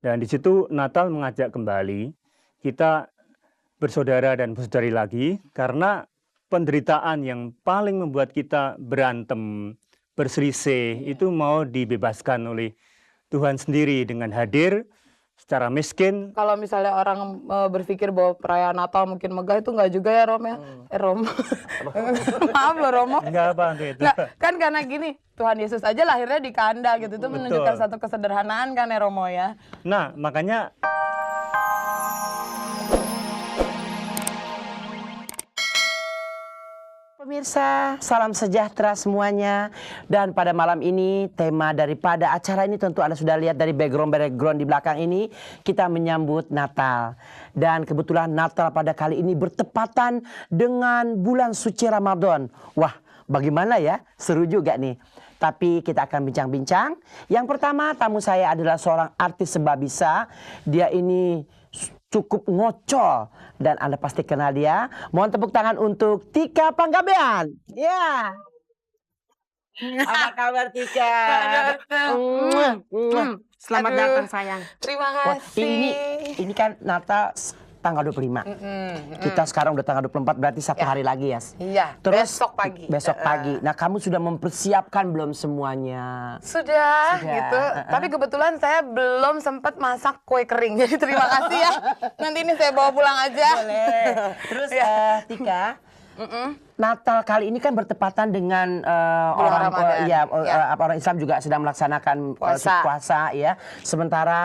Dan di situ Natal mengajak kembali kita bersaudara dan bersaudari lagi, karena penderitaan yang paling membuat kita berantem, berselisih, itu mau dibebaskan oleh Tuhan sendiri dengan hadir secara miskin. Kalau misalnya orang berpikir bahwa perayaan Natal mungkin megah, itu enggak juga ya Rom ya. Rom. Maaf loh Romo. Enggak apa itu. Nggak, kan karena gini, Tuhan Yesus aja lahirnya di kanda gitu. Itu menunjukkan satu kesederhanaan kan ya Romo ya. Nah, makanya pemirsa, salam sejahtera semuanya. Dan pada malam ini tema daripada acara ini tentu Anda sudah lihat dari background di belakang ini, kita menyambut Natal. Dan kebetulan Natal pada kali ini bertepatan dengan bulan suci Ramadan. Wah, bagaimana ya? Seru juga nih. Tapi kita akan bincang-bincang. Yang pertama, tamu saya adalah seorang artis sebabisa. Dia ini cukup ngocol dan Anda pasti kenal dia. Mohon tepuk tangan untuk Tika Panggabean. Ya. Apa kabar Tika? Selamat datang sayang. Terima kasih. Ini kan Natal tanggal 25. Kita sekarang udah tanggal 24, berarti satu hari lagi ya. Iya. Terus besok pagi. Nah, kamu sudah mempersiapkan belum semuanya? Sudah. Gitu. Tapi kebetulan saya belum sempat masak kue kering. Jadi terima kasih ya. Nanti ini saya bawa pulang aja. Boleh. Terus Tika, Natal kali ini kan bertepatan dengan orang Islam juga sedang melaksanakan puasa ya. Sementara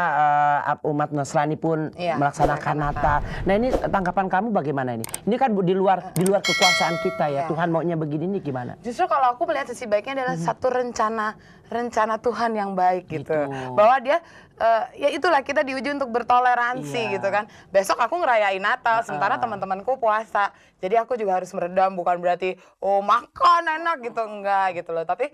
umat Nasrani pun melaksanakan Natal. Nah, ini tanggapan kamu bagaimana ini? Ini kan di luar kekuasaan kita ya. Tuhan maunya begini nih gimana? Justru kalau aku melihat sisi baiknya adalah satu rencana Tuhan yang baik gitu. Bahwa dia ya itulah, kita diuji untuk bertoleransi gitu kan. Besok aku ngerayain Natal, sementara teman-temanku puasa. Jadi aku juga harus meredam, bukan berarti makan enak gitu, enggak gitu loh. Tapi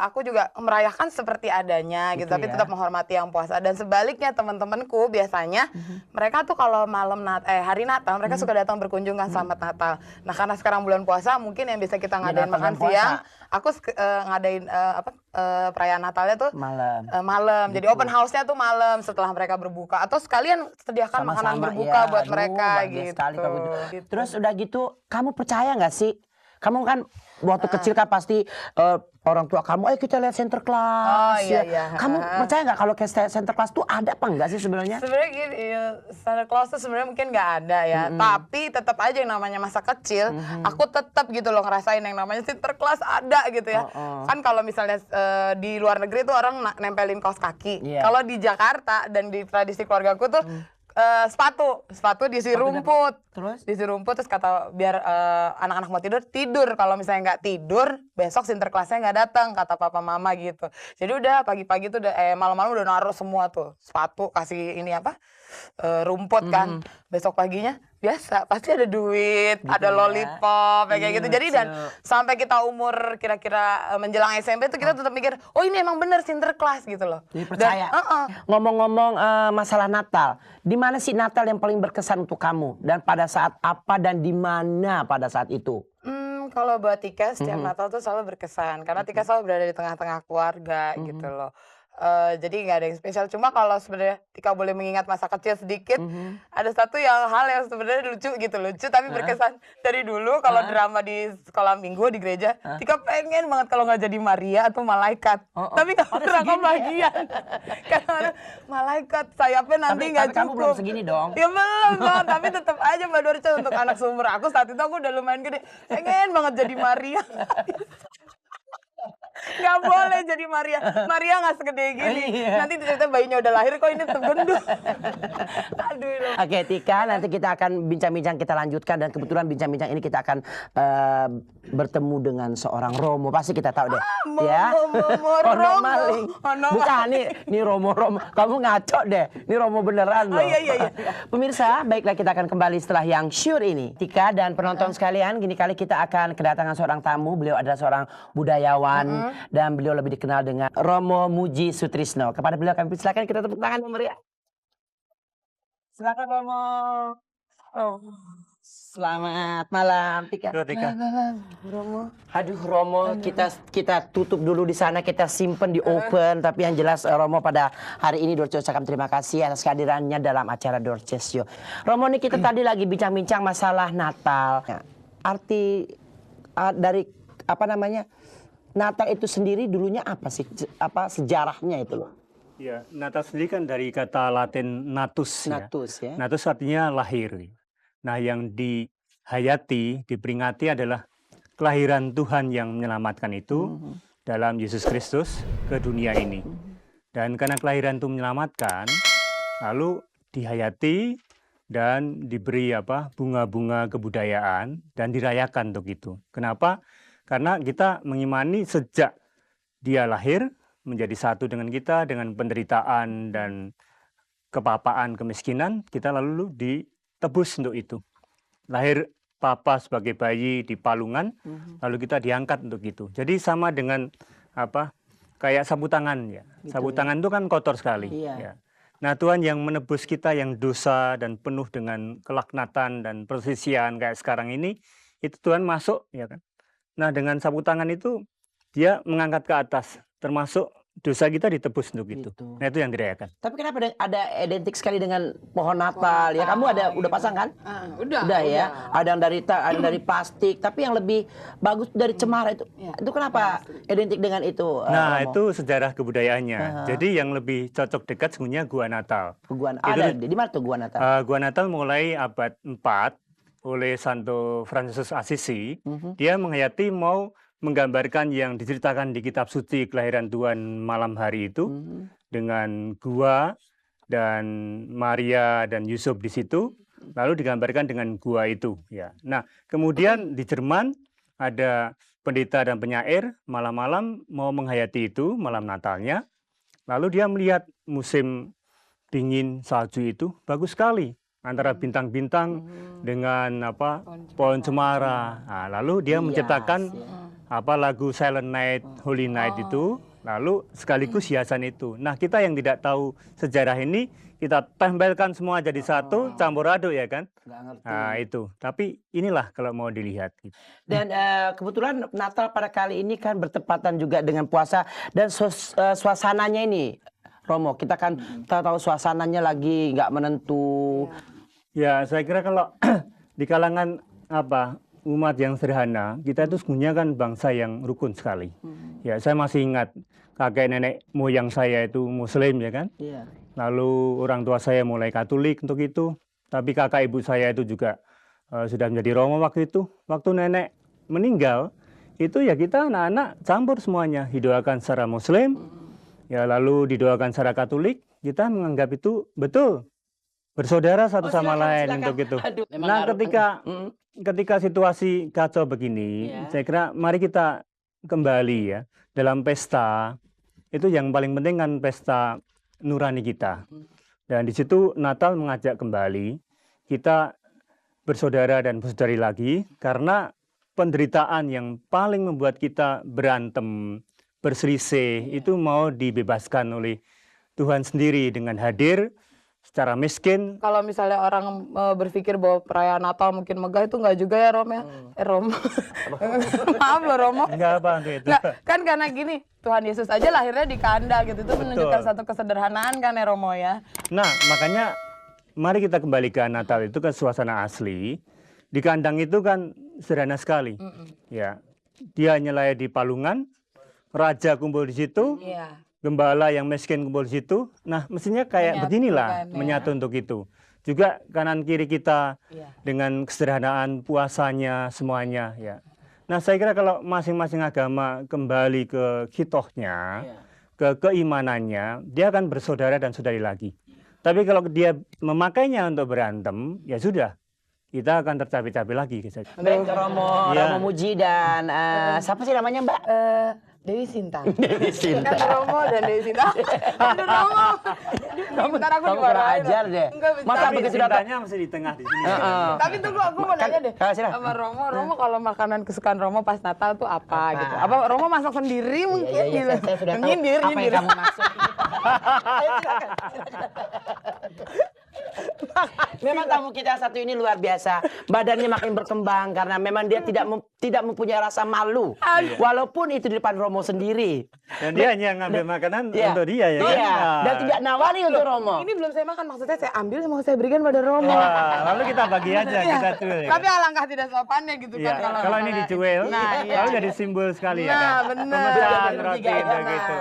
aku juga merayakan seperti adanya gitu, tapi tetap menghormati yang puasa. Dan sebaliknya teman-temanku biasanya mereka tuh kalau hari Natal mereka suka datang berkunjung kan, selamat Natal. Nah, karena sekarang bulan puasa mungkin yang bisa kita ngadain makan siang, aku ngadain perayaan Natalnya tuh malam. Jadi open house-nya tuh malam setelah mereka berbuka, atau sekalian sediakan makanan berbuka buat mereka gitu. Terus udah gitu, kamu percaya nggak sih? Kamu kan waktu kecil kan pasti orang tua kamu, ayo kita lihat Santa Claus. Kamu percaya nggak kalau Santa Claus tuh ada apa enggak sih sebenarnya? Sebenarnya gini, Santa Claus tuh sebenarnya mungkin nggak ada ya. Tapi tetap aja yang namanya masa kecil, aku tetap gitu loh ngerasain yang namanya Santa Claus ada gitu ya. Kan kalau misalnya di luar negeri tuh orang nempelin kaos kaki. Kalau di Jakarta dan di tradisi keluargaku tuh sepatu diisi rumput. Terus kata biar anak-anak mau tidur. Kalau misalnya nggak tidur, besok Sinterklasnya nggak datang, kata papa mama gitu. Jadi udah pagi-pagi tuh malam-malam udah naruh semua tuh sepatu, kasih ini rumput kan. Besok paginya biasa pasti ada duit, ada lollipop kayak gitu. Jadi dan sampai kita umur kira-kira menjelang SMP tuh kita tetap mikir, oh ini emang bener Sinterklas gitu loh. Jadi percaya. Ngomong-ngomong masalah Natal, di mana sih Natal yang paling berkesan untuk kamu, dan pada saat apa dan di mana pada saat itu? Kalau buat Tika setiap Natal tuh selalu berkesan karena Tika selalu berada di tengah-tengah keluarga gitu loh. Jadi nggak ada yang spesial. Cuma kalau sebenarnya Tika boleh mengingat masa kecil sedikit, ada satu hal yang sebenarnya lucu tapi berkesan dari dulu. Kalau drama di sekolah minggu di gereja, Tika pengen banget kalau nggak jadi Maria atau malaikat. Tapi kalau drama bagian, karena malaikat sayapnya nanti nggak cukup. Kamu belum segini dong. Ya belum dong, tapi tetap aja Mbak Dorca, untuk anak seumur aku saat itu aku udah lumayan gede, pengen banget jadi Maria. Nggak boleh jadi Maria nggak segede gini. Nanti ternyata bayinya udah lahir kok ini tetap gendut. Aduh. Oke Tika, nanti kita akan bincang-bincang, kita lanjutkan. Dan kebetulan bincang-bincang ini kita akan bertemu dengan seorang Romo. Pasti kita tahu deh. Romo maling. Bukan, nih Romo. Kamu ngaco deh. Ini Romo beneran loh. Iya. Pemirsa, baiklah kita akan kembali setelah yang sure ini. Tika dan penonton sekalian, gini kali kita akan kedatangan seorang tamu. Beliau adalah seorang budayawan. Dan beliau lebih dikenal dengan Romo Muji Sutrisno. Kepada beliau kami silakan kita tepuk tangan meriah. Silakan Romo. Selamat malam, Tika. Tika. Romo. Aduh Romo, kita tutup dulu di sana, kita simpen di open. Tapi yang jelas Romo pada hari ini Dorce ucapkan terima kasih atas kehadirannya dalam acara Dorce Show. Romo, nih kita tadi lagi bincang-bincang masalah Natal. Arti dari apa namanya Natal itu sendiri dulunya apa sih? Apa sejarahnya itu loh? Ya, Natal sendiri kan dari kata Latin natus. Natus ya. Natus artinya lahir. Nah, yang dihayati, diperingati adalah kelahiran Tuhan yang menyelamatkan itu dalam Yesus Kristus ke dunia ini. Dan karena kelahiran itu menyelamatkan, lalu dihayati dan diberi bunga-bunga kebudayaan dan dirayakan untuk itu. Kenapa? Karena kita mengimani sejak dia lahir menjadi satu dengan kita, dengan penderitaan dan kepapaan, kemiskinan, kita lalu ditebus untuk itu. Lahir papa sebagai bayi di palungan, lalu kita diangkat untuk itu. Jadi sama dengan kayak sapu tangan ya. Gitu, sapu tangan itu kan kotor sekali. Iya. Ya. Nah, Tuhan yang menebus kita yang dosa dan penuh dengan kelaknatan dan persisian kayak sekarang ini, itu Tuhan masuk, ya kan. Nah, dengan sapu tangan itu dia mengangkat ke atas, termasuk dosa kita ditebus untuk itu. Gitu. Nah, itu yang dirayakan. Tapi kenapa ada identik sekali dengan pohon Natal? Ya kamu udah pasang kan? Udah ya. Ada yang dari plastik, tapi yang lebih bagus dari cemara itu. Itu kenapa identik dengan itu? Nah, Romo? itu sejarah kebudayaannya. Jadi yang lebih cocok dekat sebenarnya gua Natal. Gua ada di mana tuh gua Natal? Gua Natal mulai abad 4 oleh Santo Fransiskus Assisi. Dia menghayati mau menggambarkan yang diceritakan di kitab suci kelahiran Tuhan malam hari itu dengan gua dan Maria dan Yusuf di situ, lalu digambarkan dengan gua itu ya. Nah, kemudian di Jerman ada pendeta dan penyair malam-malam mau menghayati itu malam Natalnya. Lalu dia melihat musim dingin salju itu bagus sekali antara bintang-bintang dengan pohon cemara. Nah, lalu dia menciptakan lagu Silent Night, Holy Night itu, lalu sekaligus hiasan itu. Nah, kita yang tidak tahu sejarah ini, kita tempelkan semua jadi satu, campur aduk ya kan? Nah, itu. Tapi inilah kalau mau dilihat. Dan kebetulan Natal pada kali ini kan bertepatan juga dengan puasa dan suasananya ini, Romo, kita kan tahu suasananya lagi nggak menentu. Ya, saya kira kalau di kalangan umat yang sederhana, kita itu sebenarnya kan bangsa yang rukun sekali. Ya, saya masih ingat kakek nenek moyang saya itu Muslim ya kan. Iya. Lalu orang tua saya mulai Katolik untuk itu. Tapi kakak ibu saya itu juga sudah menjadi Romo waktu itu. Waktu nenek meninggal, itu ya kita anak-anak campur semuanya. Didoakan secara Muslim, ya lalu didoakan secara Katolik. Kita menganggap itu betul bersaudara satu sama lain untuk itu. Aduh, nah, ketika situasi kacau begini, saya kira mari kita kembali ya dalam pesta. Itu yang paling penting kan pesta nurani kita. Dan di situ Natal mengajak kembali kita bersaudara dan bersaudari lagi, karena penderitaan yang paling membuat kita berantem, berselisih itu mau dibebaskan oleh Tuhan sendiri dengan hadir secara miskin. Kalau misalnya orang berpikir bahwa perayaan Natal mungkin megah, itu enggak juga ya, Rom ya? Romo. Maaf loh, Romo. Enggak apa itu. Nggak, kan karena gini, Tuhan Yesus aja lahirnya di kanda gitu. Itu menunjukkan satu kesederhanaan kan ya, Romo ya? Nah, makanya mari kita kembalikan Natal itu ke suasana asli. Di kandang itu kan sederhana sekali. Ya, dia hanya lahir di palungan, raja kumpul di situ. Gembala yang miskin kumpul di situ. Nah, mestinya kayak beginilah menyatu untuk itu. Juga kanan kiri kita dengan kesederhanaan puasanya semuanya ya. Nah, saya kira kalau masing-masing agama kembali ke kitohnya, ke keimanannya, dia akan bersaudara dan saudari lagi. Tapi kalau dia memakainya untuk berantem, ya sudah, kita akan tercapek-capek lagi. Baik, Romo Muji dan siapa sih namanya, Mbak? Dewi Sinta. Dewi Sinta. Kan Romo dan Dewi Sinta. Aduh, Romo. Ntar aku dimarahin. Ajar deh. Masa begitu datanya masih di tengah di sini. Tapi tunggu, aku mau nanya deh. Sama Romo kalau makanan kesukaan Romo pas Natal tuh apa gitu? Apa Romo masak sendiri mungkin gitu? Saya sudah tahu Nyindir. apa yang kamu maksud. Ayo silakan. Memang tamu kita yang satu ini luar biasa. Badannya makin berkembang karena memang dia tidak mempunyai rasa malu. Walaupun itu di depan Romo sendiri. Dan dia hanya ngambil makanan Iya. untuk dia ya kan? Iya. Dan tidak nawari untuk Romo. Ini belum saya makan, maksudnya saya ambil mau saya berikan pada Romo. Wah, lalu kita bagi aja, kita cuel. Tapi alangkah tidak sopannya gitu Iya, kan kalau ini misalnya- dicuel, Nah, iya. lalu jadi simbol sekali ya Nah, kan? benar. Pemecahan Jadi roti tiga, udah nah. gitu.